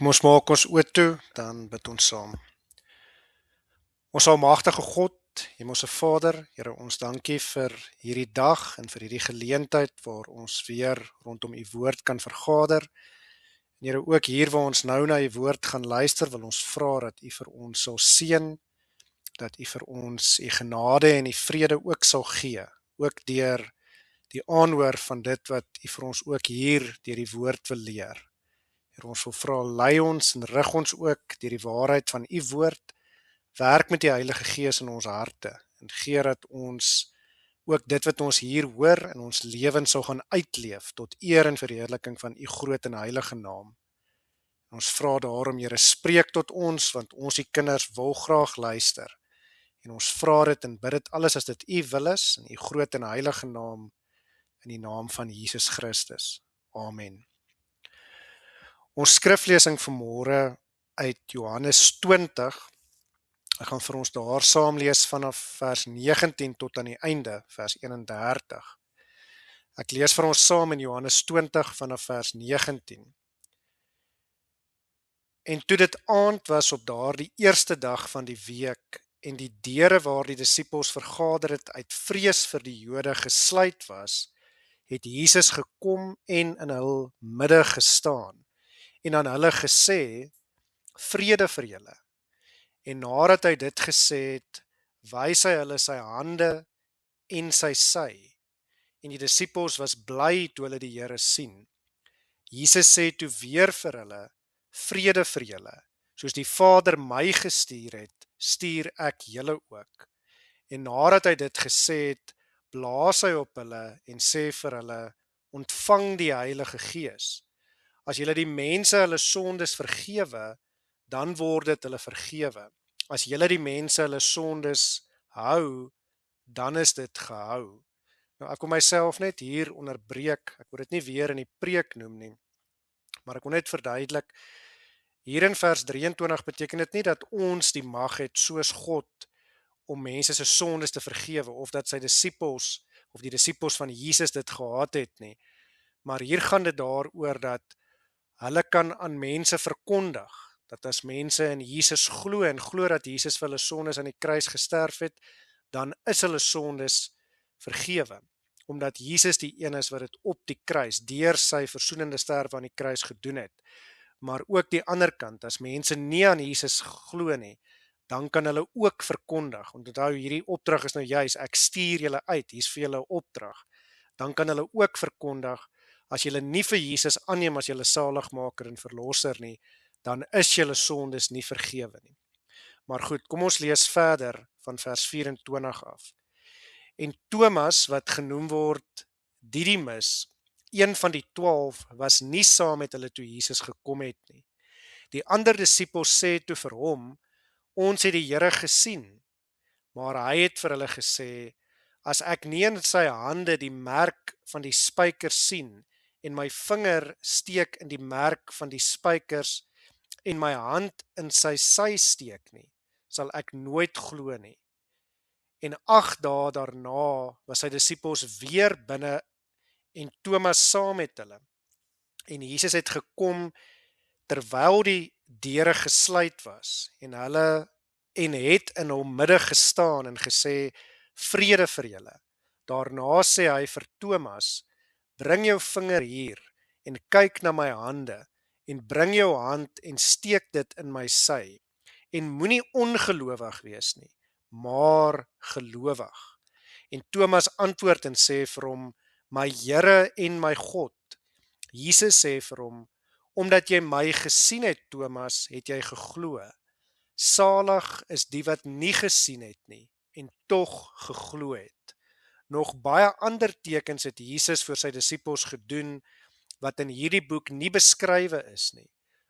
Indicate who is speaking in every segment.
Speaker 1: Kom ons maak ons oë toe, dan bid ons saam. Ons almagtige God, Hemelse Vader, Here, ons dankie vir hierdie dag en vir hierdie geleentheid waar ons weer rondom U woord kan vergader. En Here, ook hier waar ons nou na U woord gaan luister, wil ons vra dat U vir ons sal seën, dat U vir ons U genade en U vrede ook sal gee, ook deur die aanhoor van dit wat U vir ons ook hier deur die woord wil leer. Here, ons wil vra, lei ons en rig ons ook deur die waarheid van U woord. Werk met die Heilige Gees in ons harte en gee dat ons ook dit wat ons hier hoor in ons lewens sal gaan uitleef tot eer en verheerliking van U groot en heilige naam. Ons vra daarom, Here, spreek tot ons, want ons die kinders wil graag luister. En ons vra dit en bid dit alles as dit U wil is in U groot en heilige naam, in die naam van Jesus Christus. Amen. Ons skriflesing vanmôre uit Johannes 20. Ek gaan vir ons daar saam lees vanaf vers 19 tot aan die einde, vers 31. Ek lees vir ons saam in Johannes 20 vanaf vers 19. En toe dit aand was op daardie eerste dag van die week en die deure waar die disippels vergader het uit vrees vir die Jode gesluit was, het Jesus gekom en in hul midde gestaan en aan hulle gesê, vrede vir julle. En nadat hy dit gesê het, wys hy hulle sy hande en sy sy. En die disippels was bly toe hulle die Here sien. Jesus sê toe weer vir hulle, vrede vir julle. Soos die Vader my gestuur het, stuur ek julle ook. En nadat hy dit gesê het, blaas hy op hulle en sê vir hulle, ontvang die Heilige Gees. As julle die mense hulle sondes vergewe, dan word dit hulle vergewe. As julle die mense hulle sondes hou, dan is dit gehou. Nou ek wil myself net hier onderbreek, ek wil dit nie weer in die preek noem nie, maar ek wil net verduidelik, hier in vers 23 beteken dit nie dat ons die mag het soos God om mense se sondes te vergewe, of dat sy disippels, of die disippels van Jesus dit gehad het nie, maar hier gaan dit daaroor dat hulle kan aan mense verkondig, dat as mense in Jesus glo en glo dat Jesus vir hulle sondes aan die kruis gesterf het, dan is hulle sondes vergewe, omdat Jesus die een is wat dit op die kruis, deur sy versoenende sterwe aan die kruis gedoen het. Maar ook die ander kant, as mense nie aan Jesus glo nie, dan kan hulle ook verkondig, want onthou hierdie opdrag is nou juis, ek stuur julle uit, hier's vir julle 'n opdrag, dan kan hulle ook verkondig, as julle nie vir Jesus aanneem as julle saligmaker en verlosser nie, dan is julle sondes nie vergewe nie. Maar goed, kom ons lees verder van vers 24 af. En Thomas, wat genoem word Didimus, een van die 12, was nie saam met hulle toe Jesus gekom het nie. Die ander disippels sê toe vir hom, ons het die Here gesien, maar hy het vir hulle gesê, as ek nie in sy hande die merk van die spykers sien, en my vinger steek in die merk van die spykers, en my hand in sy sy steek nie, sal ek nooit glo nie. En 8 dae daarna was sy disippels weer binne en Thomas saam met hulle. En Jesus het gekom terwyl die deure gesluit was en het in hul midde gestaan en gesê, vrede vir julle. Daarna sê hy vir Thomas, bring jou vinger hier en kyk na my hande en bring jou hand en steek dit in my sy en moenie ongelowig wees nie, maar gelowig. En Thomas antwoord en sê vir hom, my Here en my God. Jesus sê vir hom, omdat jy my gesien het, Thomas, het jy geglo. Salig is die wat nie gesien het nie en tog geglo het. Nog baie ander tekens het Jesus vir sy disippels gedoen wat in hierdie boek nie beskrywe is nie.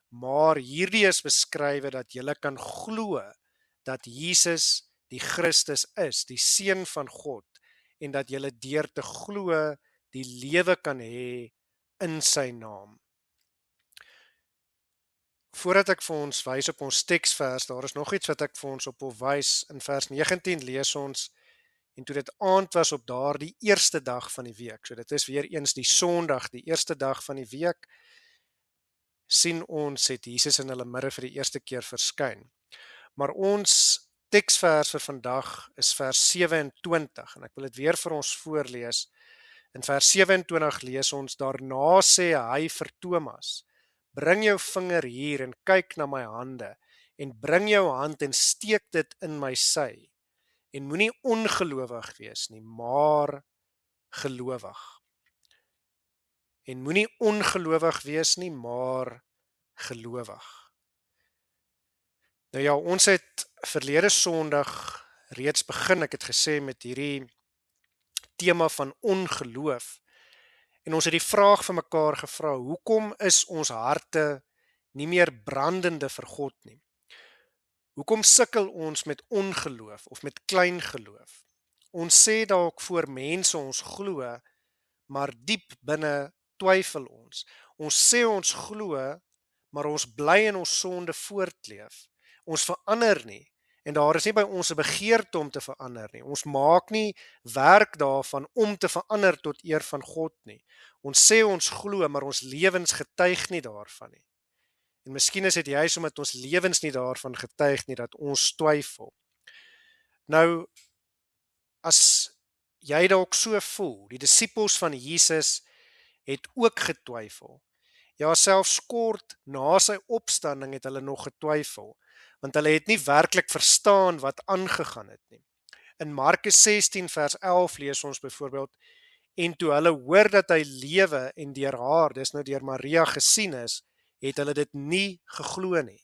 Speaker 1: Maar hierdie is beskrywe dat julle kan glo dat Jesus die Christus is, die Seun van God, en dat julle deur te glo die lewe kan hê in sy naam. Voordat ek vir ons wys op ons teksvers, daar is nog iets wat ek vir ons op wil wys. In vers 19 lees ons, en toe dit aand was op daardie eerste dag van die week, so dit is weer eens die Sondag, die eerste dag van die week, sien ons het Jesus in hulle midde vir die eerste keer verskyn. Maar ons teksvers vir vandag is vers 27 en ek wil dit weer vir ons voorlees. In vers 27 lees ons: Daarna sê hy vir Thomas: Bring jou vinger hier en kyk na my hande en bring jou hand en steek dit in my sy. En moenie ongelowig wees nie, maar gelowig. En moenie ongelowig wees nie, maar gelowig. Nou ja, ons het verlede Sondag reeds begin, ek het gesê, met hierdie tema van ongeloof. En ons het die vraag vir mekaar gevra: hoekom is ons harte nie meer brandende vir God nie? Hoekom sukkel ons met ongeloof of met klein geloof? Ons sê dalk voor mense ons glo, maar diep binne twyfel ons. Ons sê ons glo, maar ons bly in ons sonde voortleef. Ons verander nie en daar is nie by ons 'n begeerte om te verander nie. Ons maak nie werk daarvan om te verander tot eer van God nie. Ons sê ons glo, maar ons lewens getuig nie daarvan nie. En miskien is dit juis omdat ons lewens nie daarvan getuig nie dat ons twyfel. Nou, as jy dalk so voel, die disippels van Jesus het ook getwyfel. Ja, selfs kort na sy opstanding het hulle nog getwyfel, want hulle het nie werklik verstaan wat aangegaan het nie. In Markus 16 vers 11 lees ons byvoorbeeld: En toe hulle hoor dat hy lewe en deur haar, dis nou deur Maria, gesien is, het hulle dit nie geglo nie.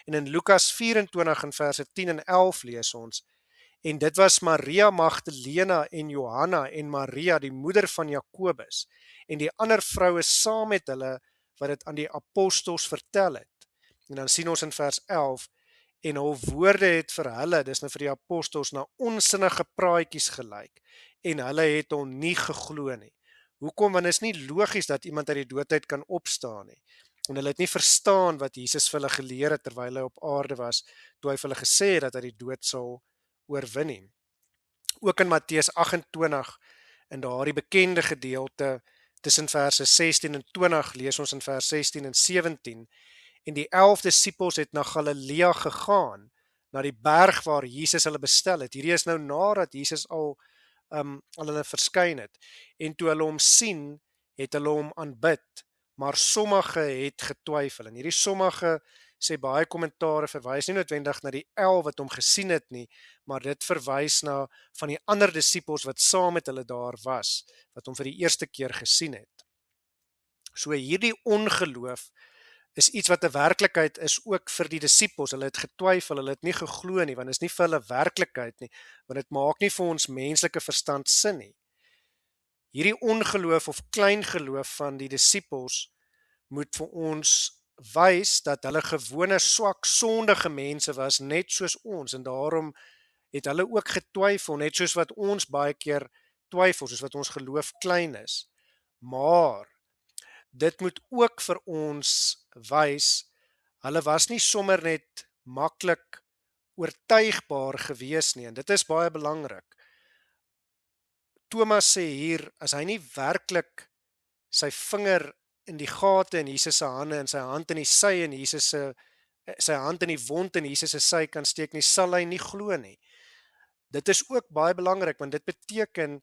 Speaker 1: En in Lukas 24 in verse 10 en 11 lees ons: En dit was Maria Magdalena en Johanna en Maria, die moeder van Jakobus, en die ander vroue saam met hulle wat dit aan die apostels vertel het. En dan sien ons in vers 11: En hul woorde het vir hulle, dis nou vir die apostels, na onsinnige praatjies gelyk, en hulle het hom nie geglo nie. Hoekom? Want is nie logies dat iemand uit die doodheid kan opstaan nie. En hulle het nie verstaan wat Jesus vir hulle geleer het terwyl hy op aarde was, toe hy vir hulle gesê het dat hy die dood sal oorwin nie. Ook in Matteus 28, in daardie bekende gedeelte tussen verse 16 en 20, lees ons in vers 16 en 17: En die 11 disippels het na Galilea gegaan, na die berg waar Jesus hulle bestel het. Hierdie is nou nadat Jesus al hulle verskyn het. En toe hulle hom sien, het hulle hom aanbid, maar sommige het getwyfel. En hierdie sommige, sê baie kommentare, verwys nie noodwendig na die 11 wat hom gesien het nie, maar dit verwys na van die ander disippels wat saam met hulle daar was, wat hom vir die eerste keer gesien het. So hierdie ongeloof is iets wat 'n werklikheid is ook vir die disippels. Hulle het getwyfel, hulle het nie geglo nie, want dit is nie vir hulle werklikheid nie, want dit maak nie vir ons menslike verstand sin nie. Hierdie ongeloof of klein geloof van die disippels moet vir ons wys dat hulle gewone swak, sondige mense was, net soos ons, en daarom het hulle ook getwyfel, net soos wat ons baie keer twyfel, soos wat ons geloof klein is. Maar dit moet ook vir ons wys, hulle was nie sommer net maklik oortuigbaar gewees nie, en dit is baie belangrik. Thomas sê hier, as hy nie werklik sy vinger in die gate in Jesus se hande en sy hand in die sy en Jesus sy hand in die wond in Jesus se sy kan steek nie, sal hy nie glo nie. Dit is ook baie belangrik, want dit beteken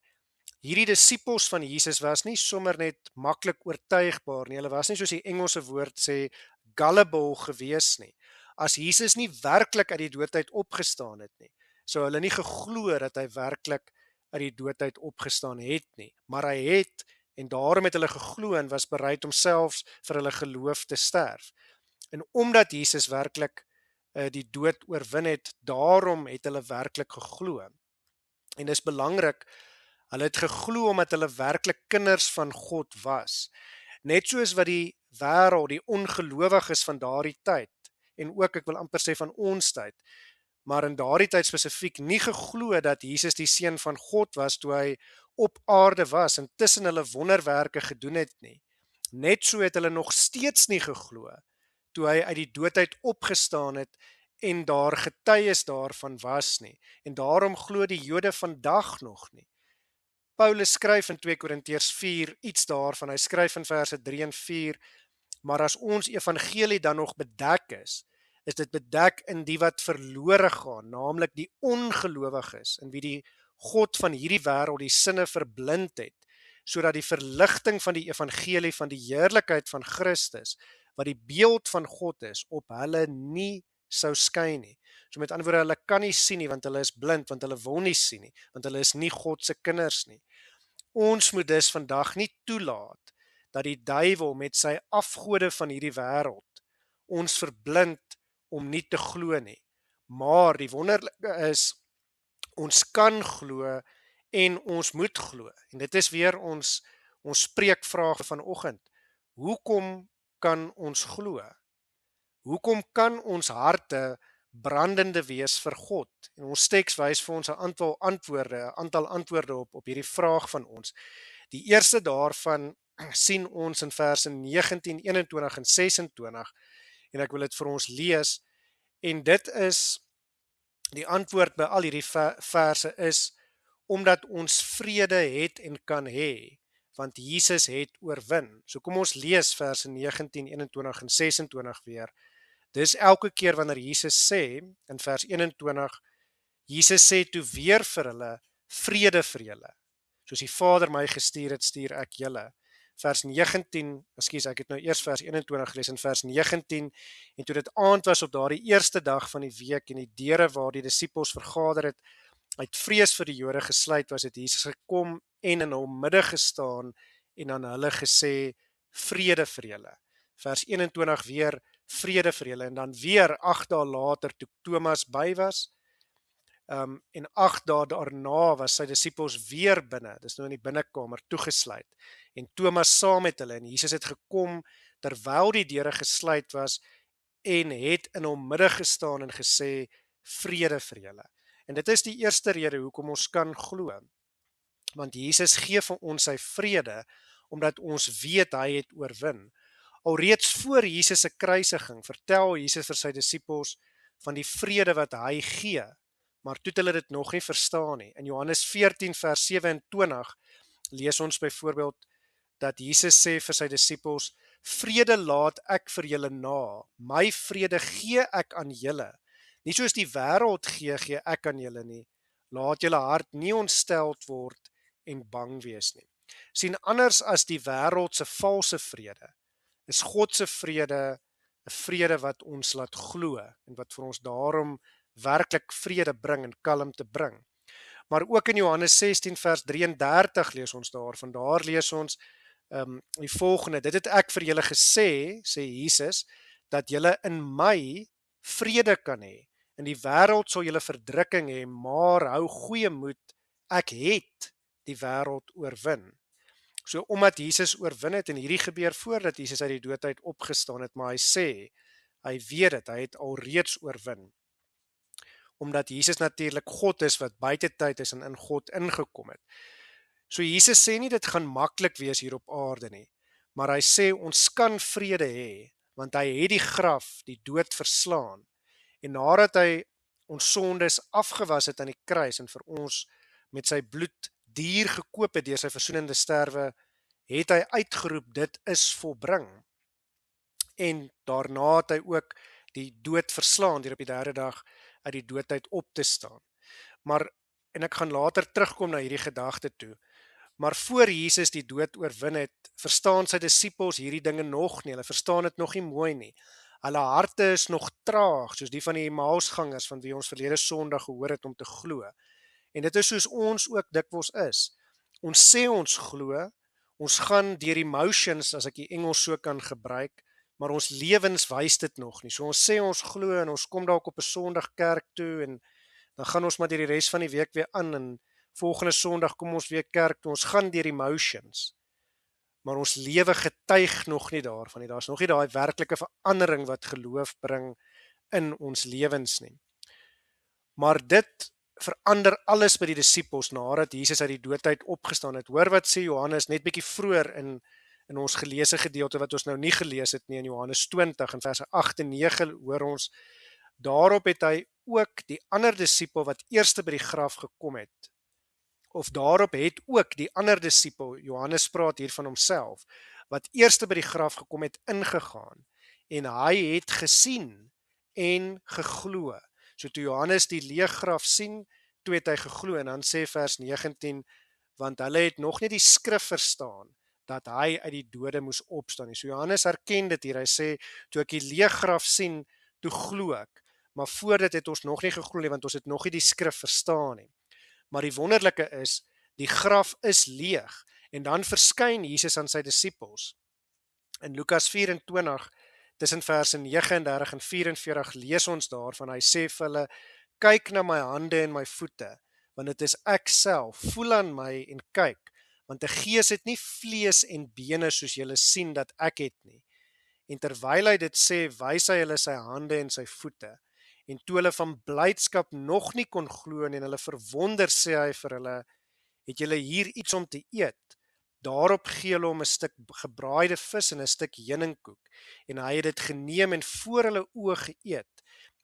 Speaker 1: hierdie disippels van Jesus was nie sommer net maklik oortuigbaar nie. Hulle was nie, soos die Engelse woord sê, gullible gewees nie. As Jesus nie werklik uit die doodheid opgestaan het nie, sou hulle nie geglo dat hy werklik uit die doodheid opgestaan het nie. Maar hy het, en daarom het hulle geglo en was bereid om selfs vir hulle geloof te sterf. En omdat Jesus werklik die dood oorwin het, daarom het hulle werklik geglo. En dis belangrik, hulle het geglo omdat hulle werklik kinders van God was. Net soos wat die wêreld, die ongelowiges van daardie tyd, en ook ek wil amper sê van ons tyd, maar in daardie tyd spesifiek nie geglo dat Jesus die seun van God was toe hy op aarde was en tussen hulle wonderwerke gedoen het nie. Net so het hulle nog steeds nie geglo toe hy uit die doodheid opgestaan het en daar getuies daarvan was nie. En daarom glo die Jode vandag nog nie. Paulus skryf in 2 Korintiërs 4 iets daarvan. Hy skryf in verse 3 en 4: Maar as ons evangelie dan nog bedek is dit bedek in die wat verlore gaan, naamlik die ongelowiges, in wie die God van hierdie wêreld die sinne verblind het, sodat die verligting van die evangelie van die heerlikheid van Christus, wat die beeld van God is, op hulle nie sou skyn nie. So met ander woorde, hulle kan nie sien nie, want hulle is blind, want hulle wil nie sien nie, want hulle is nie God se kinders nie. Ons moet dus vandag nie toelaat dat die duiwel met sy afgode van hierdie wêreld ons verblind om nie te glo nie. Maar die wonderlike is, ons kan glo en ons moet glo. En dit is weer ons spreekvraag vanoggend. Hoekom kan ons glo? Hoekom kan ons harte brandende wees vir God? En ons teks wys vir ons 'n aantal antwoorde op hierdie vraag van ons. Die eerste daarvan sien ons in verse 19, 21 en 26 en ek wil dit vir ons lees. En dit is die antwoord by al hierdie verse is omdat ons vrede het en kan hê, want Jesus het oorwin. So kom ons lees verse 19, 21 en 26 weer. Dis elke keer wanneer Jesus sê, in vers 21, Jesus sê toe weer vir hulle, vrede vir julle. Soos die Vader my gestuur het, stuur ek julle. Vers 19, ek het nou eers vers 21 gelees, in vers 19, en toe dit aand was op daardie eerste dag van die week, en die deure waar die disippels vergader het, uit vrees vir die Jode gesluit was, het Jesus gekom en in hul midde gestaan, en aan hulle gesê, vrede vir julle. Vers 21 weer, vrede vir julle, en dan weer 8 dae later, toe Thomas by was, en 8 dae daarna was sy disippels weer binne, dis nou in die binnekamer, toegesluit, en Thomas saam met hulle, en Jesus het gekom, terwyl die deure gesluit was, en het in hul midde gestaan en gesê, vrede vir julle. En dit is die eerste rede hoekom ons kan glo, want Jesus gee vir ons sy vrede, omdat ons weet hy het oorwin. Alreeds voor Jesus se kruisiging vertel Jesus vir sy disippels van die vrede wat hy gee, maar toe het hulle dit nog nie verstaan nie. In Johannes 14 vers 27 lees ons byvoorbeeld dat Jesus sê vir sy disippels, vrede laat ek vir julle na, my vrede gee ek aan julle. Nie soos die wêreld gee ek aan julle nie. Laat julle hart nie ontsteld word en bang wees nie. Sien, anders as die wêreld se valse vrede, is God se vrede 'n vrede wat ons laat glo en wat vir ons daarom werklik vrede bring en kalmte bring. Maar ook in Johannes 16 vers 33 lees ons daarvan. Daar lees ons die volgende: dit het ek vir julle gesê, sê Jesus, dat julle in my vrede kan hê. In die wêreld sal julle verdrukking hê, maar hou goeie moed, ek het die wêreld oorwin. So omdat Jesus oorwin het, en hierdie gebeur voordat Jesus uit die dood uit opgestaan het, maar hy sê, hy weet dit, hy het alreeds oorwin. Omdat Jesus natuurlik God is wat buite tyd is en in God ingekom het. So Jesus sê nie dit gaan maklik wees hier op aarde nie, maar hy sê ons kan vrede hê, want hy het die graf, die dood verslaan. En nadat hy ons sondes afgewas het aan die kruis en vir ons met sy bloed duur gekoop het deur sy versoenende sterwe, het hy uitgeroep, dit is volbring. En daarna het hy ook die dood verslaan deur op die derde dag uit die dood uit op te staan. Maar, en ek gaan later terugkom na hierdie gedagte toe, maar voor Jesus die dood oorwin het, verstaan sy disippels hierdie dinge nog nie, hulle verstaan dit nog nie mooi nie. Hulle harte is nog traag, soos die van die Emmausgangers van wie ons verlede Sondag gehoor het om te glo. En dit is soos ons ook dikwels is. Ons sê ons glo, ons gaan deur die motions, as ek die Engels so kan gebruik, maar ons lewens wys dit nog nie. So ons sê ons glo en ons kom dalk op 'n Sondag kerk toe en dan gaan ons maar deur die res van die week weer aan en volgende Sondag kom ons weer kerk toe. Ons gaan deur die motions. Maar ons lewe getuig nog nie daarvan nie. Daar's nog nie daai werklike verandering wat geloof bring in ons lewens nie. Maar dit verander alles by die disippels nadat Jesus uit die dood uit opgestaan het. Hoor wat sê Johannes net bietjie vroeër in ons geleesde gedeelte wat ons nou nie gelees het nie, in Johannes 20 in verse 8 en 9 hoor ons, daarop het hy ook die ander disipel wat eerste by die graf gekom het, of daarop het ook die ander disipel, Johannes praat hier van homself, wat eerste by die graf gekom het, ingegaan en hy het gesien en geglo. So toe Johannes die leë graf sien, toe het hy geglo en dan sê vers 19, want hulle het nog nie die skrif verstaan dat hy uit die dode moes opstaan nie. So Johannes herken dit hier, hy sê, toe ek die leë graf sien, toe glo ek, maar voor dit het ons nog nie geglo nie, want ons het nog nie die skrif verstaan nie. Maar die wonderlike is, die graf is leeg, en dan verskyn Jesus aan sy disippels. In Lukas 24, tussen verse 39 en 44, lees ons daarvan, hy sê vir hulle, kyk na my hande en my voete, want dit is ek self, voel aan my en kyk, want 'n gees het nie vlees en bene soos julle sien dat ek het nie. En terwyl hy dit sê, wys hy hulle sy hande en sy voete. En toe hulle van blydskap nog nie kon glo nie en hulle verwonder, sê hy vir hulle, het julle hier iets om te eet? Daarop gee hulle hom 'n stuk gebraaide vis en 'n stuk heuningkoek. En hy het dit geneem en voor hulle oë geëet.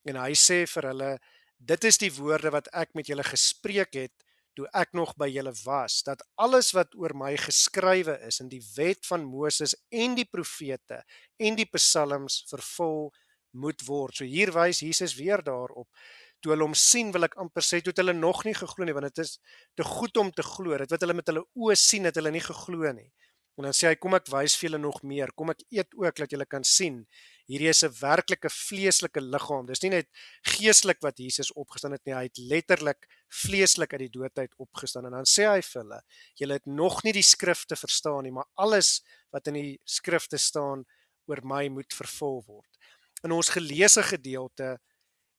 Speaker 1: En hy sê vir hulle, dit is die woorde wat ek met julle gespreek het, toe ek nog by julle was, dat alles wat oor my geskrywe is in die wet van Moses en die profete en die psalms vervul moet word. So hier wys Jesus weer daarop. Toe hulle hom sien, wil ek amper sê, toe het hulle nog nie geglo nie, want dit is te goed om te glo. Dit wat hulle met hulle oë sien, het hulle nie geglo nie. En dan sê hy, kom ek wys vir julle nog meer, kom ek eet ook, dat julle kan sien, hierdie is 'n werklike vleeslike liggaam. Dis nie net geestelik wat Jesus opgestaan het nie, hy het letterlik vleeslik uit die dood uit opgestaan. En dan sê hy vir hulle, julle het nog nie die skrifte verstaan nie, maar alles wat in die skrifte staan oor my moet vervul word. In ons geleesde gedeelte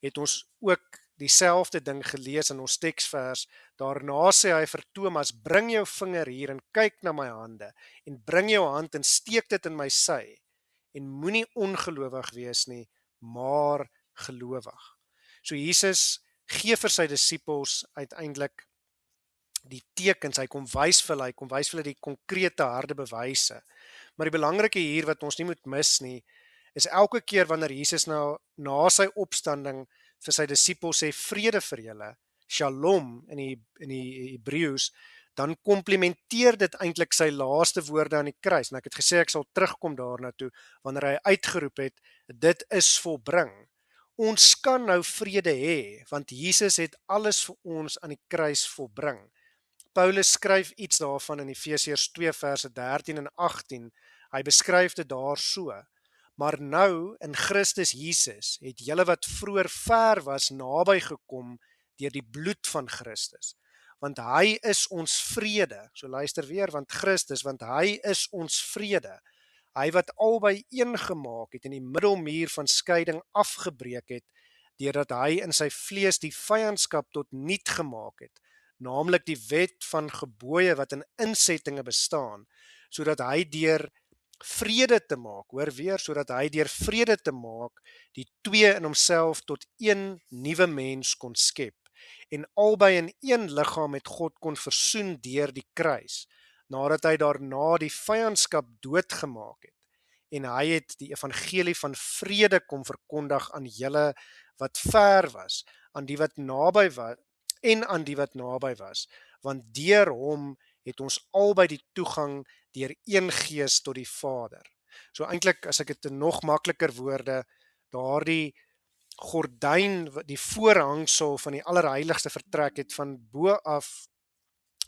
Speaker 1: het ons ook dieselfde ding gelees in ons teksvers. Daarna sê hy vir Thomas, bring jou vinger hier en kyk na my hande, en bring jou hand en steek dit in my sy, en moenie ongelowig wees nie, maar gelowig. So Jesus gee vir sy disippels uiteindelik die tekens, hy kom wys vir hulle die konkrete harde bewyse. Maar die belangrike hier wat ons nie moet mis nie, is elke keer wanneer Jesus na sy opstanding vir sy disippels sê vrede vir julle, shalom in die Hebreëus, dan komplementeer dit eintlik sy laaste woorde aan die kruis. En ek het gesê ek sal terugkom daarna toe wanneer hy uitgeroep het, dit is volbring. Ons kan nou vrede hê, want Jesus het alles vir ons aan die kruis volbring. Paulus skryf iets daarvan in Efesiërs 2 verse 13 en 18. Hy beskryf dit daar so. Maar nou in Christus Jesus het julle wat vroeër ver was naby gekom deur die bloed van Christus. Want hy is ons vrede. So luister weer, want hy is ons vrede. Hy wat albei een gemaak het en die middelmuur van skeiding afgebreek het, deurdat hy in sy vlees die vyandskap tot niet gemaak het, naamlik die wet van gebooie wat in insettinge bestaan, sodat hy deur vrede te maak, hoor weer, sodat hy deur vrede te maak, die twee in homself tot een nuwe mens kon skep, en albei in een liggaam met God kon versoen deur die kruis, nadat hy daarna die vyandskap doodgemaak het, en hy het die evangelie van vrede kom verkondig aan julle wat ver was, aan die wat naby was, en aan die wat naby was, want deur hom het ons albei die toegang deur een gees tot die Vader. So eintlik, as ek dit in nog makliker woorde, daardie gordyn, die voorhangsel van die allerheiligste vertrek het van bo af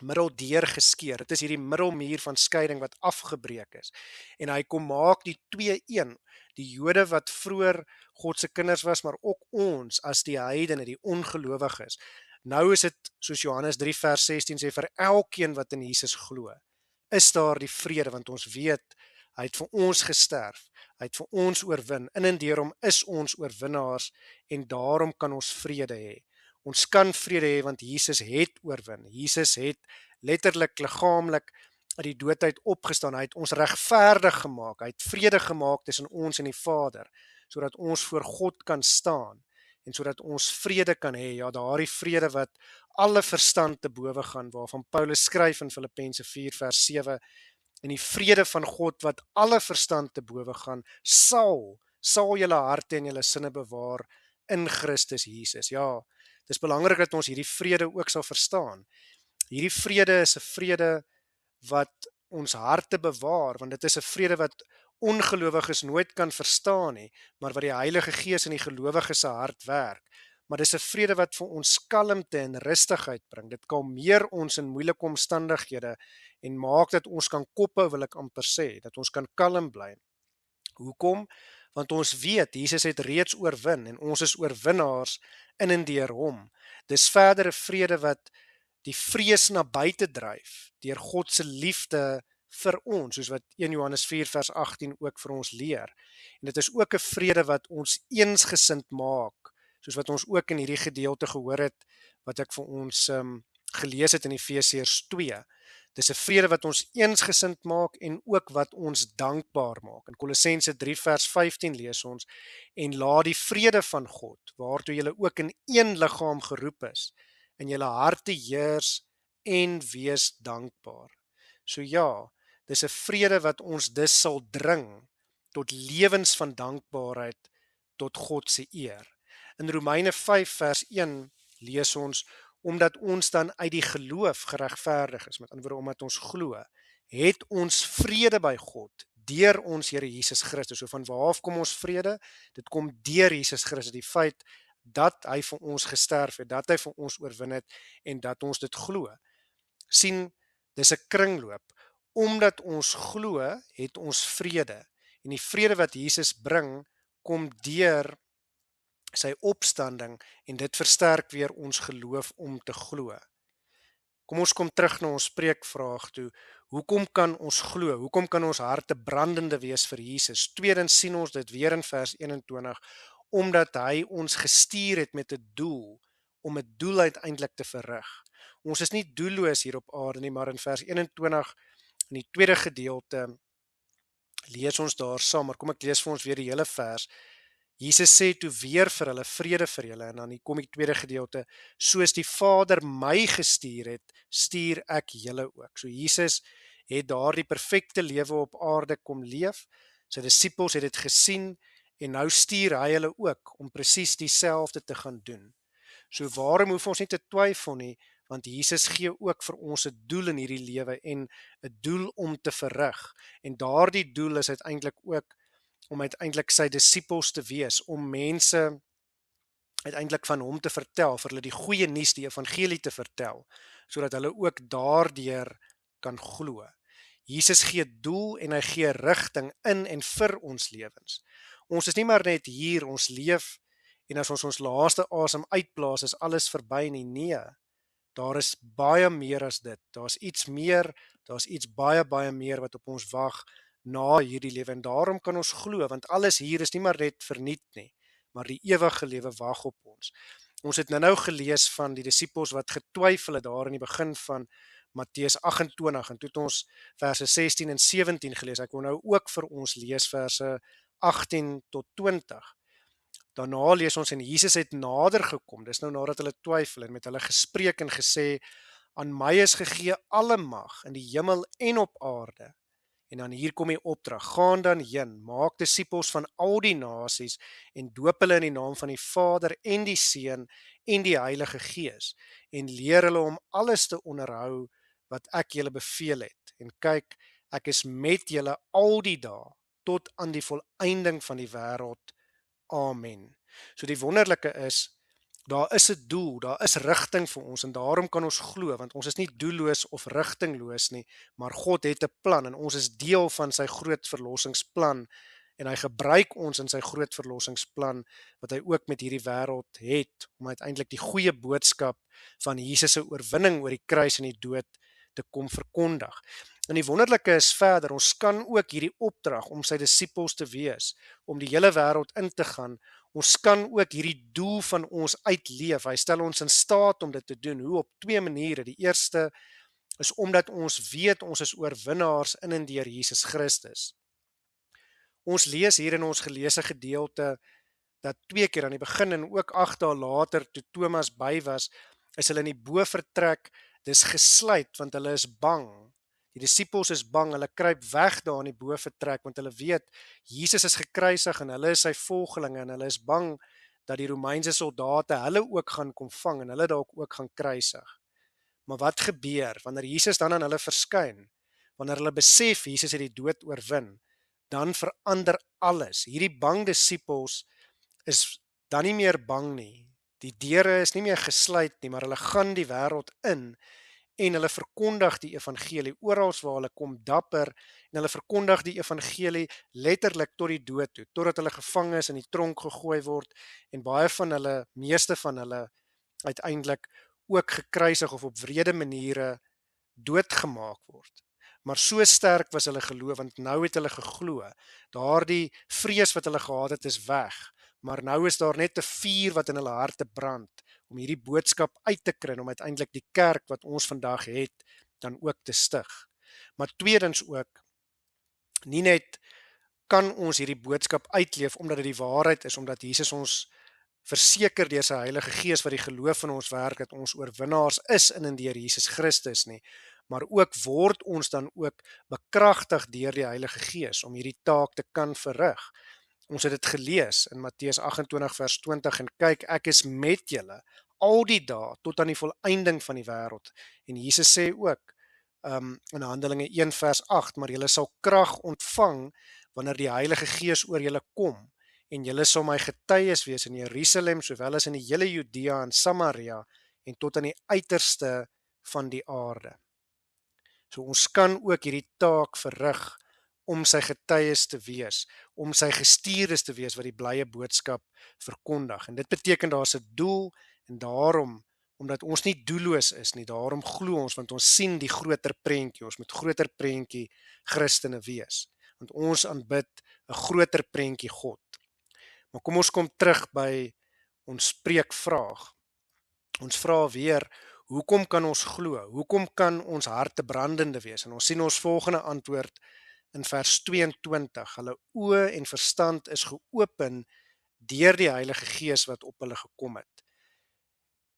Speaker 1: middeldeur geskeur. Dit is hierdie middelmuur van skeiding wat afgebreek is. En hy kom maak die twee een. Die Jode wat vroeër God se kinders was, maar ook ons as die heidene, die ongelowiges. Nou is dit, soos Johannes 3 vers 16 sê, vir elkeen wat in Jesus glo, is daar die vrede, want ons weet, hy het vir ons gesterf, hy het vir ons oorwin, in en deur hom is ons oorwinnaars, en daarom kan ons vrede hê. Ons kan vrede hê, want Jesus het oorwin. Jesus het letterlik, liggaamlik uit die dood uit opgestaan. Hy het ons regverdig gemaak. Hy het vrede gemaak tussen ons en die Vader, sodat ons voor God kan staan, en sodat ons vrede kan hê, ja, daardie vrede wat alle verstand te bowe gaan, waarvan Paulus skryf in Filippense 4 vers 7, en die vrede van God wat alle verstand te bowe gaan, sal julle harte en julle sinne bewaar in Christus Jesus. Ja, dit is belangrik dat ons hierdie vrede ook sal verstaan. Hierdie vrede is 'n vrede wat ons harte bewaar, want dit is 'n vrede wat ongelowiges nooit kan verstaan nie, maar wat die Heilige Gees in die gelowige se hart werk. Maar dis 'n vrede wat vir ons kalmte en rustigheid bring. Dit kalmeer ons in moeilike omstandighede en maak dat ons kan kophou, wil ek amper sê, dat ons kan kalm bly. Hoekom? Want ons weet Jesus het reeds oorwin en ons is oorwinnaars in en deur hom. Dis verdere vrede wat die vrees na buite dryf deur God se liefde vir ons, soos wat 1 Johannes 4 vers 18 ook vir ons leer. En dit is ook 'n vrede wat ons eensgesind maak, soos wat ons ook in hierdie gedeelte gehoor het wat ek vir ons gelees het in Efesiërs 2. Dis 'n vrede wat ons eensgesind maak en ook wat ons dankbaar maak. In Kolossense 3 vers 15 lees ons: en laat die vrede van God, waartoe julle ook in een liggaam geroep is, in julle harte heers en wees dankbaar. So ja, dis 'n vrede wat ons dus sal dring tot lewens van dankbaarheid tot God se eer. In Romeine 5 vers 1 lees ons: omdat ons dan uit die geloof geregverdig is, met ander woorde omdat ons glo, het ons vrede by God deur ons Here Jesus Christus. So van waar af kom ons vrede? Dit kom deur Jesus Christus, die feit dat hy vir ons gesterf het, dat hy vir ons oorwin het en dat ons dit glo. Sien, dis 'n kringloop. Omdat ons glo, het ons vrede. En die vrede wat Jesus bring, kom deur sy opstanding en dit versterk weer ons geloof om te glo. Kom ons kom terug na ons spreekvraag toe. Hoekom kan ons glo? Hoekom kan ons harte brandende wees vir Jesus? Tweedens sien ons dit weer in vers 21, omdat hy ons gestuur het met 'n doel, om 'n doel uiteindelik te verrig. Ons is nie doelloos hier op aarde nie, maar in vers 21, in die tweede gedeelte, lees ons daar saam, maar kom ek lees vir ons weer die hele vers. Jesus sê toe weer vir hulle, vrede vir julle, en dan hier kom die tweede gedeelte, soos die Vader my gestuur het, stuur ek julle ook. So Jesus het daardie perfekte lewe op aarde kom leef, sy disippels het dit gesien, en nou stuur hy hulle ook, om presies dieselfde te gaan doen. So waarom hoef ons nie te twyfel nie, want Jesus gee ook vir ons 'n doel in hierdie lewe, en 'n doel om te verrig, en daardie doel is uiteindelik ook, om uiteindelik sy disippels te wees, om mense uiteindelik van hom te vertel, vir hulle die goeie nuus, die evangelie te vertel, sodat hulle ook daardeur kan glo. Jesus gee doel en hy gee rigting in en vir ons lewens. Ons is nie maar net hier, ons leef, en as ons laaste asem uitblaas, is alles verby nie. Nee, daar is baie meer as dit. Daar's iets meer, daar's iets baie meer wat op ons wag na hierdie lewe, en daarom kan ons glo, want alles hier is nie maar net verniet nie, maar die ewige lewe wag op ons. Ons het nou gelees van die disippels wat getwyfel het daar in die begin van Matteus 28, en toe het ons verse 16 en 17 gelees. Ek wil nou ook vir ons lees verse 18 tot 20. Daarna lees ons, en Jesus het nader gekom, dis nou nadat hulle twyfel, en met hulle gespreek en gesê: aan my is gegee alle mag in die hemel en op aarde. En dan hier kom die opdrag: gaan dan heen, maak disippels van al die nasies en doop hulle in die naam van die Vader en die Seun en die Heilige Gees, en leer hulle om alles te onderhou wat ek julle beveel het. En kyk, ek is met julle al die dae tot aan die volëinding van die wêreld. Amen. So die wonderlike is, daar is 'n doel, daar is rigting vir ons, en daarom kan ons glo, want ons is nie doelloos of rigtingloos nie, maar God het 'n plan, en ons is deel van sy groot verlossingsplan, en hy gebruik ons in sy groot verlossingsplan, wat hy ook met hierdie wêreld het, om uiteindelik die goeie boodskap van Jesus se oorwinning oor die kruis en die dood te kom verkondig. En die wonderlike is verder, ons kan ook hierdie opdrag om sy disippels te wees, om die hele wêreld in te gaan, ons kan ook hierdie doel van ons uitleef. Hy stel ons in staat om dit te doen. Hoe? Op twee maniere. Die eerste is omdat ons weet ons is oorwinnaars in en deur Jesus Christus. Ons lees hier in ons geleesde gedeelte dat 2 keer aan die begin en ook 8 dae later, toe Thomas by was, is hulle in die bovertrek, dis gesluit want hulle is bang. Die disippels is bang, hulle kruip weg daar in die bovertrek, want hulle weet, Jesus is gekruisig en hulle is sy volgelinge, en hulle is bang dat die Romeinse soldate hulle ook gaan kom vang, en hulle dalk ook gaan kruisig. Maar wat gebeur, wanneer Jesus dan aan hulle verskyn? wanneer hulle besef Jesus het die dood oorwin, dan verander alles. Hierdie bang disippels is dan nie meer bang nie. Die deure is nie meer gesluit nie, maar hulle gaan die wêreld in en hulle verkondig die evangelie oral waar hulle kom dapper en hulle verkondig die evangelie letterlik tot die dood toe, totdat hulle gevang is en in die tronk gegooi word en baie van hulle, meeste van hulle uiteindelik ook gekruisig of op wrede maniere doodgemaak word. Maar so sterk was hulle geloof, want nou het hulle geglo. Daardie vrees wat hulle gehad het is weg, maar nou is daar net 'n vuur wat in hulle harte brand om hierdie boodskap uit te kry, om uiteindelik die kerk wat ons vandag het, dan ook te stig. Maar tweedens ook, nie net kan ons hierdie boodskap uitleef omdat dit die waarheid is, omdat Jesus ons verseker deur sy Heilige Gees wat die geloof in ons werk, dat ons oorwinnaars is in en deur Jesus Christus nie, maar ook word ons dan ook bekragtig deur die Heilige Gees om hierdie taak te kan verrig. Ons het dit gelees in Matteus 28 vers 20 en kyk, ek is met julle al die dae tot aan die volëinding van die wêreld. En Jesus sê ook in Handelinge 1 vers 8, maar julle sal krag ontvang wanneer die Heilige Gees oor julle kom en julle sal my getuies wees in Jerusalem sowel as in die hele Judea en Samaria en tot aan die uiterste van die aarde. So ons kan ook hierdie taak verrig om sy getuies te wees, om sy gestuurdes te wees wat die blye boodskap verkondig. En dit beteken daar's 'n doel en daarom, omdat ons nie doelloos is nie, daarom glo ons, want ons sien die groter prentjie, ons moet groter prentjie Christene wees, want ons aanbid 'n groter prentjie God. Maar kom ons kom terug by ons spreekvraag. Ons vra weer, hoekom kan ons glo? Hoekom kan ons harte brandende wees? En ons sien ons volgende antwoord in vers 22. Hulle oë en verstand is geopen deur die Heilige Gees wat op hulle gekom het.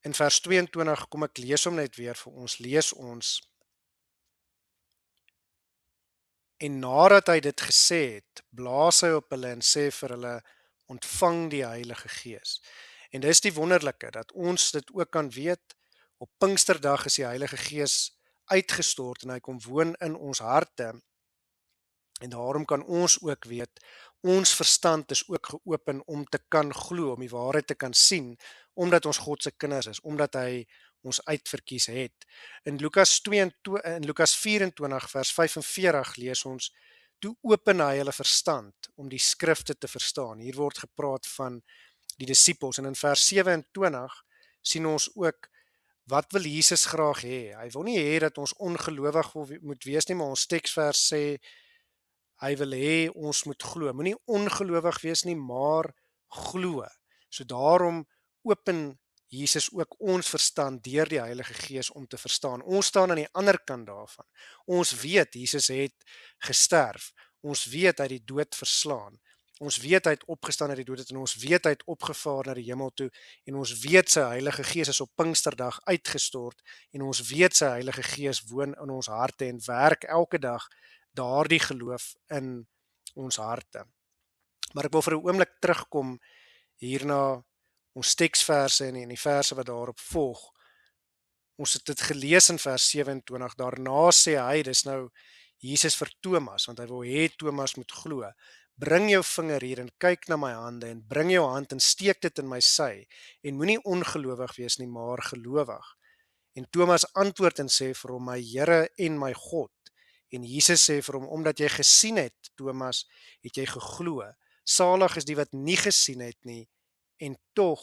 Speaker 1: In vers 22, kom ek lees hom net weer vir ons, lees ons. En nadat hy dit gesê het, blaas hy op hulle en sê vir hulle, ontvang die Heilige Gees. En dis die wonderlike, dat ons dit ook kan weet, op Pinksterdag is die Heilige Gees uitgestort en hy kom woon in ons harte. En daarom kan ons ook weet, ons verstand is ook geopen om te kan glo, om die waarheid te kan sien, omdat ons God se kinders is, omdat hy ons uitverkies het. In Lukas 24 vers 45 lees ons, toe open hy hulle verstand om die skrifte te verstaan. Hier word gepraat van die disippels en in vers 27 sien ons ook, wat wil Jesus graag hê? Hy wil nie hê dat ons ongelowig moet wees nie, maar ons teksvers sê, hy wil hê ons moet glo. Moenie ongelowig wees nie, maar glo. So daarom open Jesus ook ons verstand deur die Heilige Gees om te verstaan. Ons staan aan die ander kant daarvan. Ons weet Jesus het gesterf. Ons weet hy het die dood verslaan. Ons weet hy het opgestaan uit die dood en ons weet hy het opgevaar na die hemel toe en ons weet sy Heilige Gees is op Pinksterdag uitgestort en ons weet sy Heilige Gees woon in ons harte en werk elke dag daardie geloof in ons harte. Maar ek wil vir 'n oomblik terugkom hierna ons teksverse en die verse wat daarop volg. Ons het dit gelees in vers 27, daarna sê hy, dis nou Jesus vir Thomas, want hy wil hê Thomas moet glo. Bring jou vinger hier en kyk na my hande en bring jou hand en steek dit in my sy en moenie ongelowig wees nie, maar gelowig. En Thomas antwoord en sê vir hom, my Here en my God. En Jesus sê vir hom, omdat jy gesien het, Thomas, het jy geglo. Salig is die wat nie gesien het nie en tog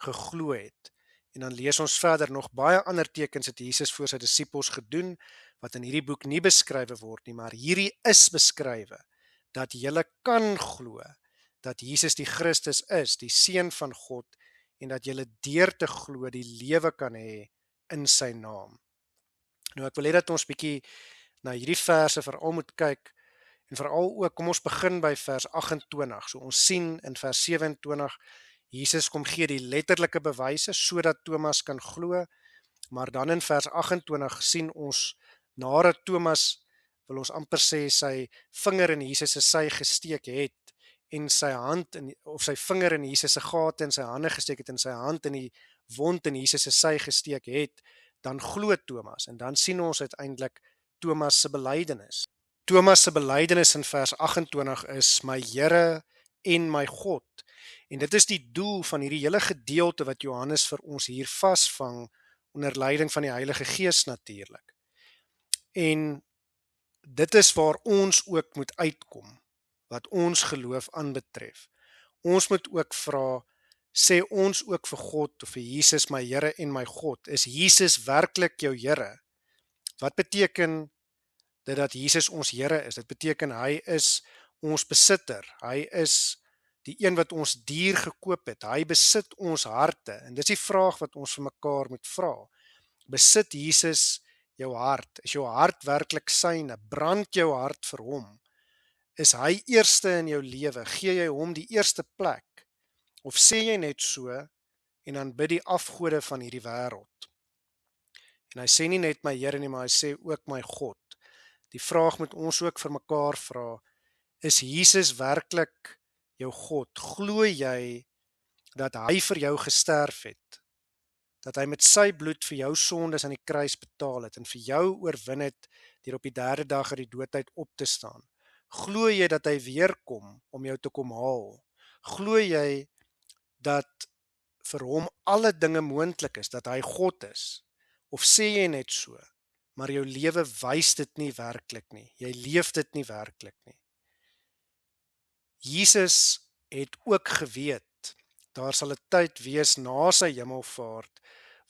Speaker 1: geglo het. En dan lees ons verder, nog baie ander tekens het Jesus voor sy disippels gedoen, wat in hierdie boek nie beskrywe word nie, maar hierdie is beskrywe, dat julle kan glo, dat Jesus die Christus is, die Seun van God, en dat julle deur te glo die lewe kan hê in sy naam. Nou ek wil hê dat ons bietjie na hierdie verse veral moet kyk, en veral ook, kom ons begin by vers 28, so ons sien in vers 27, Jesus kom gee die letterlike bewyse, sodat Thomas kan glo, maar dan in vers 28 sien ons, nadat Thomas, wil ons amper sê, sy vinger in Jesus se sy gesteek het, en sy hand, of sy vinger in Jesus se gate in sy hande gesteek het, en sy hand in die wond in Jesus se sy gesteek het, dan glo Thomas, en dan sien ons uiteindelik Thomas se belydenis. Thomas se belydenis in vers 28 is my Here en my God. En dit is die doel van hierdie hele gedeelte wat Johannes vir ons hier vasvang onder leiding van die Heilige Gees natuurlik. En dit is waar ons ook moet uitkom, wat ons geloof aanbetref. Ons moet ook vra, sê ons ook vir God of vir Jesus my Here en my God, is Jesus werklik jou Here? Wat beteken dit dat Jesus ons Here is? Dit beteken hy is ons besitter, hy is die een wat ons dier gekoop het, hy besit ons harte, en dis die vraag wat ons vir mekaar moet vra. Besit Jesus jou hart? Is jou hart werklik syne? Brand jou hart vir hom? Is hy eerste in jou lewe? Gee jy hom die eerste plek? Of sê jy net so en dan bid die afgode van hierdie wêreld? En hy sê nie net my Here nie, maar hy sê ook my God. Die vraag moet ons ook vir mekaar vra, is Jesus werklik jou God? Glo jy dat hy vir jou gesterf het? Dat hy met sy bloed vir jou sondes aan die kruis betaal het en vir jou oorwin het deur op die derde dag uit die dood uit op te staan? Glo jy dat hy weer kom om jou te kom haal? Glo jy dat vir hom alle dinge moontlik is, dat hy God is? Of sê jy net so, maar jou lewe wys dit nie werklik nie. Jy leef dit nie werklik nie. Jesus het ook geweet, daar sal 'n tyd wees na sy hemelvaart,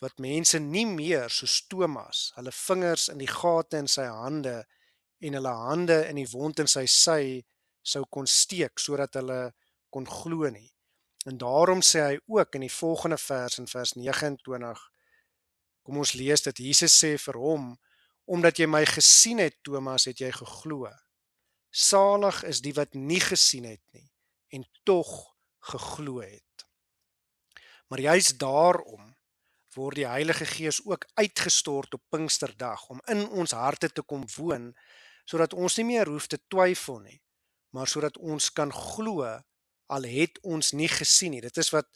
Speaker 1: wat mense nie meer soos Thomas, hulle vingers in die gate in sy hande en hulle hande in die wond in sy sy sou kon steek, sodat hulle kon glo nie. En daarom sê hy ook in die volgende vers, in vers 29, kom ons lees dit, Jesus sê vir hom, omdat jy my gesien het, Thomas, het jy geglo. Salig is die wat nie gesien het nie, en tog geglo het. Maar juist daarom word die Heilige Gees ook uitgestort op Pinksterdag, om in ons harte te kom woon, sodat ons nie meer hoef te twyfel nie, maar sodat ons kan glo, al het ons nie gesien nie. Dit is wat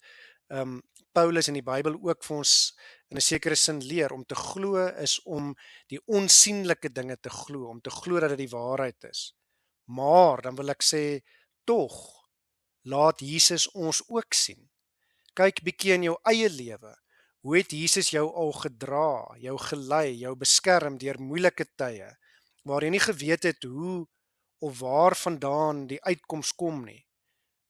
Speaker 1: Paulus in die Bybel ook vir ons in 'n sekere sin leer. Om te glo is om die onsienlike dinge te glo, om te glo dat dit die waarheid is. Maar, dan wil ek sê, tog, laat Jesus ons ook sien. Kyk bietjie in jou eie lewe. Hoe het Jesus jou al gedra, jou gelei, jou beskerm deur moeilike tye, waar jy nie geweet het hoe of waar vandaan die uitkoms kom nie.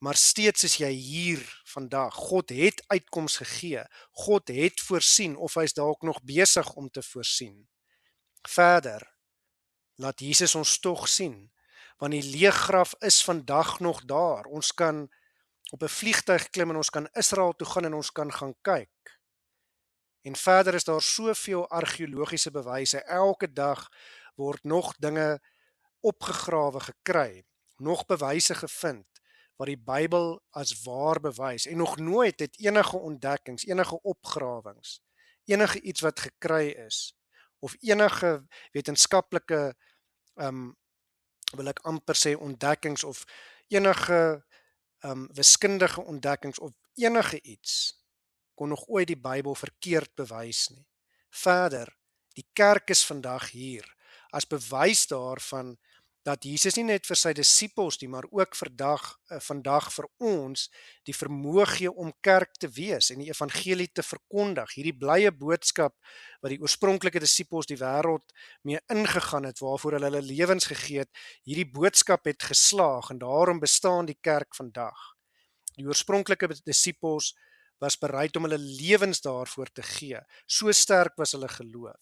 Speaker 1: Maar steeds is jy hier vandag. God het uitkoms gegee. God het voorsien, of hy is dalk nog besig om te voorsien. Verder, laat Jesus ons tog sien, want die leeggraf is vandag nog daar. Ons kan op 'n vliegtuig klim en ons kan Israel toe gaan en ons kan gaan kyk. En verder is daar soveel argeologiese bewyse. Elke dag word nog dinge opgegrawe gekry, nog bewyse gevind, wat die Bybel as waar bewys, en nog nooit het enige ontdekkings, enige opgrawings, enige iets wat gekry is, of enige wetenskaplike, wil ek amper sê ontdekkings, of enige wiskundige ontdekkings, of enige iets, kon nog ooit die Bybel verkeerd bewys nie. Verder, die kerk is vandag hier, as bewys daarvan, dat Jesus nie net vir sy disippels nie, maar ook vandag vir ons die vermoë gee om kerk te wees en die evangelie te verkondig. Hierdie blye boodskap wat die oorspronklike disippels die wêreld mee ingegaan het, waarvoor hulle lewens gegee het, hierdie boodskap het geslaag en daarom bestaan die kerk vandag. Die oorspronklike disippels was bereid om hulle lewens daarvoor te gee. So sterk was hulle geloof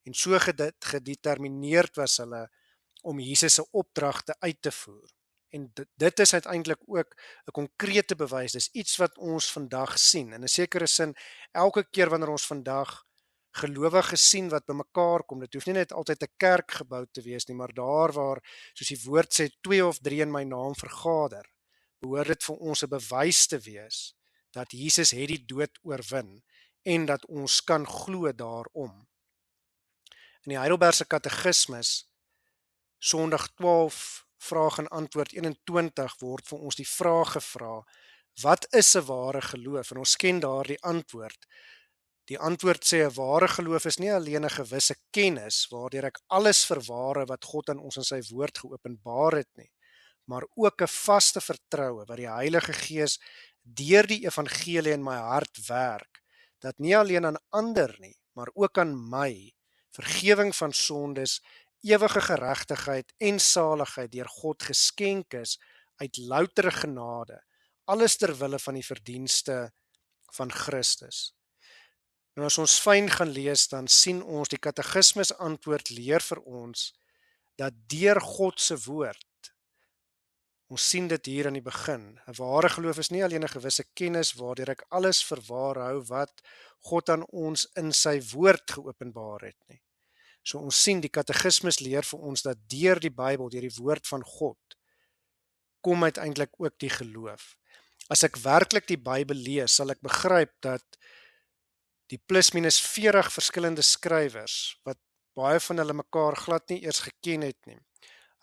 Speaker 1: en so gedetermineerd was hulle om Jesus se opdragte uit te voer. En dit is uiteindelik ook 'n konkrete bewys. Dis iets wat ons vandag sien. In 'n sekere sin, elke keer wanneer ons vandag gelowiges sien wat bymekaar kom, dit hoef nie net altyd 'n kerk gebou te wees nie, maar daar waar, soos die woord sê, 2 of 3 in my naam vergader, behoort dit vir ons 'n bewys te wees dat Jesus het die dood oorwin en dat ons kan glo daarom. In die Heidelbergse Katekismes, Sondag 12, vraag en antwoord 21, word vir ons die vraag gevra, wat is 'n ware geloof? En ons ken daardie antwoord. Die antwoord sê 'n ware geloof is nie alleen 'n gewisse kennis waardeur ek alles verware wat God aan ons in sy woord geopenbaar het nie, maar ook 'n vaste vertroue wat die Heilige Gees deur die evangelie in my hart werk, dat nie alleen aan ander nie, maar ook aan my vergifnis van sondes, ewige geregtigheid en saligheid deur God geskenk is uit loutere genade, alles ter wille van die verdienste van Christus. Nou as ons fyn gaan lees, dan sien ons die katekismes antwoord leer vir ons dat deur God se woord, ons sien dit hier aan die begin, 'n ware geloof is nie alleen 'n gewisse kennis waardeur ek alles verwaar hou wat God aan ons in sy woord geopenbaar het nie. So ons sien die katekismes leer vir ons dat deur die Bybel, deur die woord van God, kom uiteindelik ook die geloof. As ek werklik die Bybel lees, sal ek begryp dat die plus minus 40 verskillende skrywers, wat baie van hulle mekaar glad nie eers geken het nie,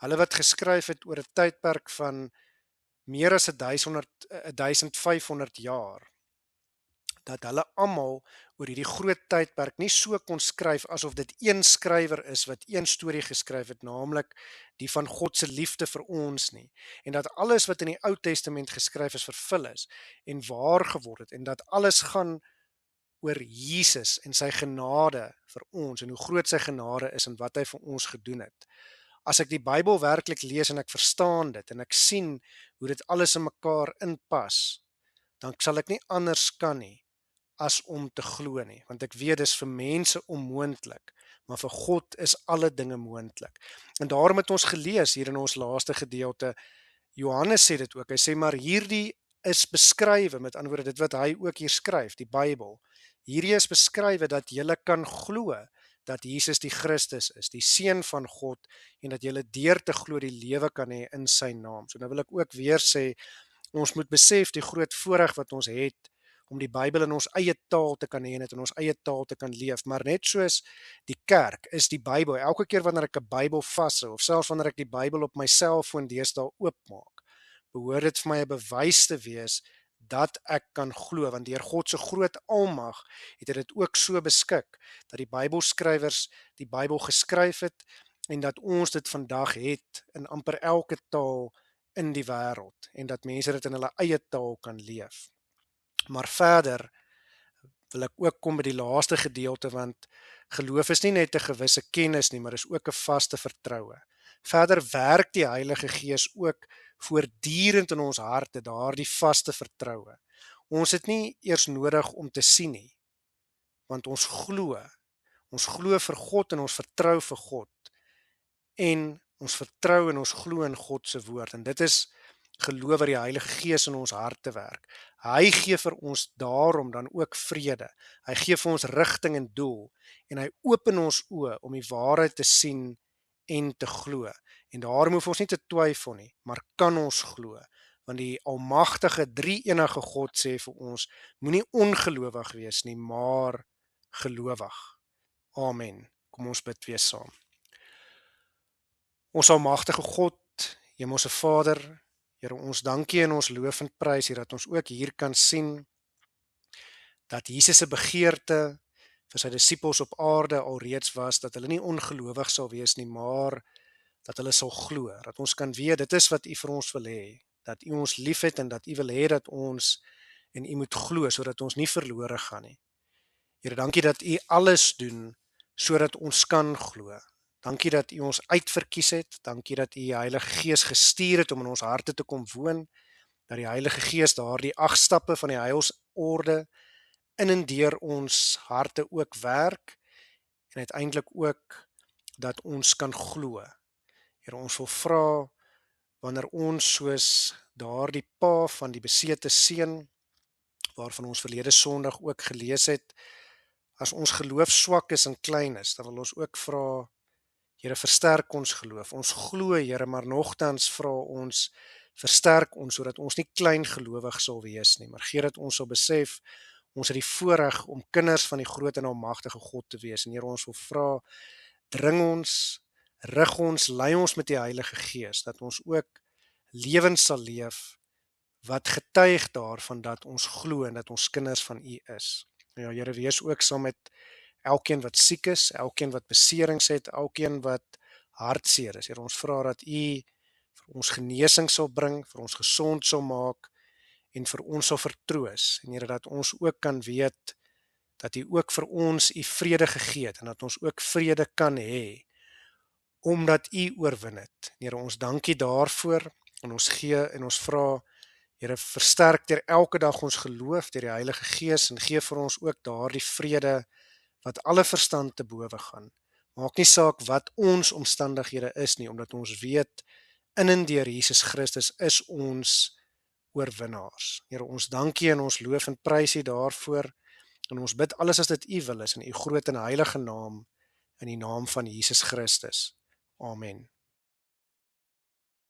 Speaker 1: hulle wat geskryf het oor 'n tydperk van meer as 1500 jaar, dat hulle almal oor hierdie groot tydperk nie so kon skryf asof dit een skrywer is wat een storie geskryf het, naamlik die van God se liefde vir ons nie, en dat alles wat in die Ou Testament geskryf is vervul is en waar geword het, en dat alles gaan oor Jesus en sy genade vir ons en hoe groot sy genade is en wat hy vir ons gedoen het. As ek die Bybel werklik lees en ek verstaan dit en ek sien hoe dit alles in mekaar inpas, dan sal ek nie anders kan nie as om te glo nie, want ek weet dis vir mense onmoontlik, maar vir God is alle dinge moontlik. En daarom het ons gelees hier in ons laaste gedeelte, Johannes sê dit ook, hy sê maar hierdie is beskrywe, met ander woorde dit wat hy ook hier skryf, die Bybel, hierdie is beskrywe dat julle kan glo dat Jesus die Christus is, die Seun van God, en dat julle deur te glo die lewe kan hê in sy naam. So nou wil ek ook weer sê, ons moet besef die groot voorreg wat ons het om die Bybel in ons eie taal te kan hê en dit in ons eie taal te kan leef. Maar net soos die kerk is die Bybel, elke keer wanneer ek 'n Bybel vashou of selfs wanneer ek die Bybel op my selfoon deesdae oopmaak, behoort dit vir my 'n bewys te wees dat ek kan glo, want deur God se groot almag het hy dit ook so beskik dat die Bybelskrywers die Bybel geskryf het en dat ons dit vandag het in amper elke taal in die wêreld en dat mense dit in hulle eie taal kan leef. Maar verder wil ek ook kom by die laaste gedeelte, want geloof is nie net 'n gewisse kennis nie, maar is ook 'n vaste vertroue. Verder werk die Heilige Gees ook voortdurend in ons harte daardie vaste vertroue. Ons het nie eers nodig om te sien nie, want ons glo. Ons glo vir God en ons vertrou vir God. En ons vertrou en ons glo in God se woord en dit is geloof wat die Heilige Gees in ons harte werk. Hy gee vir ons daarom dan ook vrede. Hy gee vir ons rigting en doel en hy open ons oë om die waarheid te sien en te glo. En daarom hoef ons nie te twyfel nie, maar kan ons glo, want die almagtige drie-enige God sê vir ons, moenie ongelowig wees nie, maar gelowig. Amen. Kom ons bid weer saam. Ons almagtige God, Hemelse Vader, Here, ons dankie en ons loof en prys hier dat ons ook hier kan sien dat Jesus se begeerte vir sy disippels op aarde alreeds was, dat hulle nie ongelowig sal wees nie, maar dat hulle sal glo, dat ons kan weet, dit is wat U vir ons wil hê, dat U ons liefhet en dat U wil hê dat ons en U moet glo, sodat ons nie verlore gaan nie. Here, dankie dat U alles doen, sodat ons kan glo. Dankie dat U ons uitverkies het, dankie dat U Heilige Gees gestuur het om in ons harte te kom woon, dat die Heilige Gees daardie 8 stappe van die heilsorde in en deur ons harte ook werk, en uiteindelik ook dat ons kan glo. Here, ons wil vra, wanneer ons soos daardie pa van die besete seun, waarvan ons verlede Sondag ook gelees het, as ons geloof swak is en klein is, dan wil ons ook vra, Here, versterk ons geloof. Ons glo, Here, maar nogtans vra ons, versterk ons, sodat ons nie klein gelowig sal wees nie, maar gee dat ons sal besef, ons het die voorreg om kinders van die groot en almagtige God te wees. En Here, ons wil vra, dring ons, rig ons, lei ons met die Heilige Gees, dat ons ook lewens sal leef, wat getuig daarvan dat ons glo en dat ons kinders van U is. Ja, Here, wees ook saam met elkeen wat siek is, elkeen wat beserings het, elkeen wat hartseer is. Here, ons vra dat U vir ons genesing sal bring, vir ons gesond sal maak en vir ons sal vertroos. En Here, dat ons ook kan weet dat U ook vir ons U vrede gegee het en dat ons ook vrede kan hê omdat U oorwin het. Here, ons dankie daarvoor en ons gee en ons vra, Here, versterk deur elke dag ons geloof deur die Heilige Gees en gee vir ons ook daardie vrede wat alle verstand te bowe gaan. Maak nie saak wat ons omstandighede is nie, omdat ons weet in en deur Jesus Christus is ons oorwinnaars. Here, ons dankie en ons loof en prys U daarvoor en ons bid alles as dit U wil is in U groot en heilige naam, in die naam van Jesus Christus. Amen.